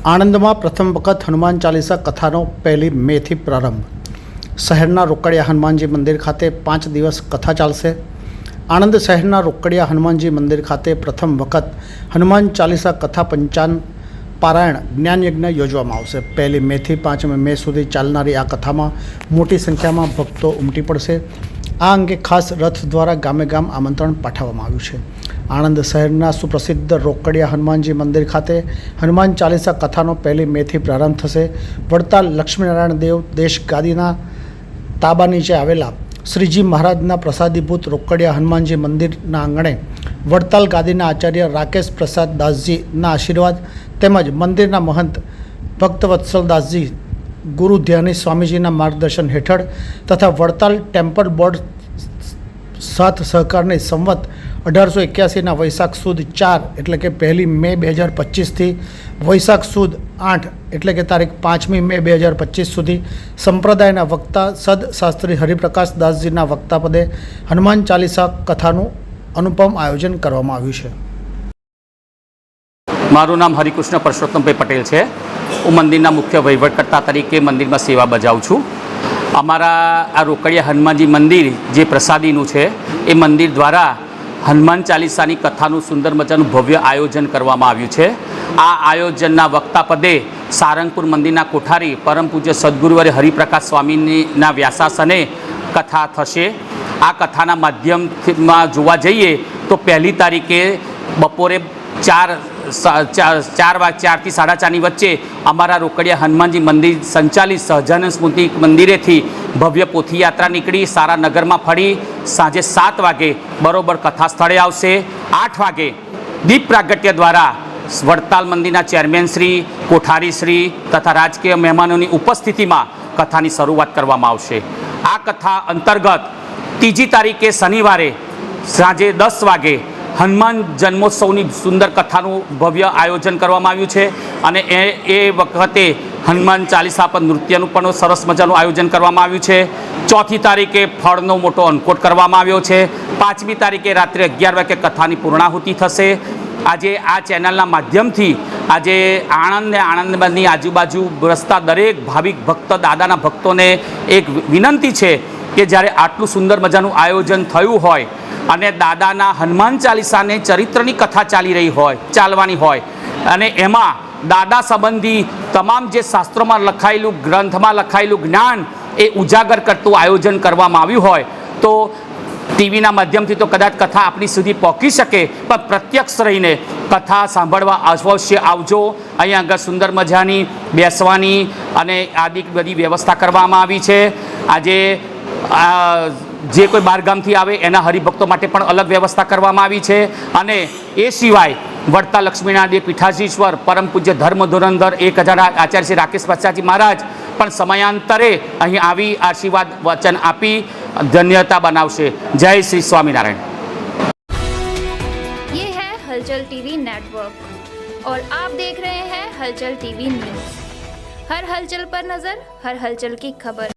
आणंद में प्रथम वखत हनुमान चालीसा कथानो 1 मे थी प्रारंभ। शहरना रोकड़िया हनुमानजी मंदिर खाते 5 दिवस कथा चालशे। आणंद शहरना रोकड़िया हनुमानजी मंदिर खाते प्रथम वखत हनुमान चालीसा कथा पंचान पारायण ज्ञान यज्ञ योजवामां आवशे। 1 मे थी 5 मे सुधी चालनारी आ कथा में मोटी संख्या में भक्तो उमटी पड़शे। आ अंगे खास रथ द्वारा गामे गाम आमंत्रण पाठववामां आव्युं छे। आणंद शहरना सुप्रसिद्ध रोकड़िया हनुमानजी मंदिर खाते हनुमान चालीसा कथानो 1 मे थी प्रारंभ थशे। वड़ताल लक्ष्मीनारायण देव देश गादीना ताबा नीचे आवेला श्रीजी महाराजना प्रसादीभूत रोकड़िया हनुमानजी मंदिरना आंगणे वड़ताल गादीना आचार्य राकेश प्रसाद दासजीना आशीर्वाद તેમજ મંદિરના મહંત ભક્તવત્સલ દાસજી ગુરુ ધ્યાની સ્વામીજીના માર્ગદર્શન હેઠળ તથા વડતાલ ટેમ્પલ બોર્ડ સાથ સહકારની સંવત 1881ના વૈશાખ સુદ 4 એટલે કે 1 મે 2025 થી વૈશાખ સુદ 8 એટલે કે તારીખ 5મી મે 2025 સુધી સંપ્રદાયના વક્તા સદ શાસ્ત્રી હરિપ્રકાશ દાસજીના વક્તા પદે હનુમાન ચાલીસા કથાનું અનુપમ આયોજન કરવામાં આવ્યું છે। मारू नाम हरिकृष्ण परसोत्तमभाई पटेल है। हूँ मंदिर मुख्य वहीवटकर्ता तरीके मंदिर में सेवा बजाऊँ छूँ। अमरा आ रोकड़िया हनुमानजी मंदिर जे प्रसादीनु है ए मंदिर द्वारा हनुमान चालीसा की कथानु सुंदर मजानु भव्य आयोजन करवामां आव्युं छे। आ आयोजनना वक्ता पदे सारंगपुर मंदिर कोठारी परम पूज्य सद्गुरुवर्य हरिप्रकाश स्वामी व्यासासने कथा थशे। आ कथाना माध्यम में जोवा जईए तो 1 तारीखे बपोरे 4 થી 4:30 वच्चे अमरा रोकड़िया हनुमानजी मंदिर संचालित सहजानंद स्मृति मंदिरे थी भव्य पोथी यात्रा निकली सारा नगर में फरी सांजे 7 वागे बरोबर कथा स्थले आवशे। 8 वागे दीप प्रागट्य द्वारा वड़ताल मंदिर चेरमेन श्री कोठारी श्री तथा राजकीय मेहमानों की उपस्थिति में कथा की शुरुआत करवामां आवशे। आ कथा अंतर्गत 3 तारीखे शनिवारे सांजे 10 वागे हनुमान जन्मोत्सवनी सुंदर कथानु भव्य आयोजन करवामां आव्युं छे अने ए वखते हनुमान चालीसा पर नृत्यनु पण सरस मजानुं आयोजन करवामां आव्युं छे। 4 तारीखे फळनो मोटो अनकोट करवामां आव्यो छे। 5મી तारीखे रात्रे 11 वागे कथानी पूर्णाहुति थशे। आजे आ चेनलना माध्यमथी आजे आणंद ने आणंदनी आजुबाजु वसता दरेक भाविक भक्त दादाना भक्तोने एक विनंती छे कि ज्यारे आटलुं सुंदर मजानुं आयोजन थयुं होय अने दादाना हनुमान चालीसा ने चरित्रनी कथा चालवानी होय अने एमां दादा संबंधी तमाम जे शास्त्रों में लखायेलुं ग्रंथ में लखायेलुं ज्ञान ए उजागर करतुं आयोजन करवामां आव्युं होय तो टीवीना माध्यमथी तो कदाच कथा आपणी सुधी पहोंची शके पण प्रत्यक्ष रहीने कथा सांभळवा अवश्य आवजो। अहींया आगळ सुंदर मजानी बेसवानी अने आदि बधी व्यवस्था करवामां आवी छे। आजे जे कोई बारगामथी आवे एना हरिभक्तों माटे पण अलग व्यवस्था करवामां आवी छे अने ए सिवाय वड़ता लक्ष्मीनारायण पीठाधीश्वर परम पूज्य धर्म धुरंधर 1000 आचार्य श्री राकेश प्रसादजी महाराज पण समयांतरे अहीं आवी आशीर्वाद वचन आपी धन्यता बनावशे। जय श्री स्वामीनारायण। ये है हलचल टीवी नेटवर्क और आप देख रहे हैं हलचल टीवी न्यूज। हर हलचल पर नजर, हर हलचल की खबर।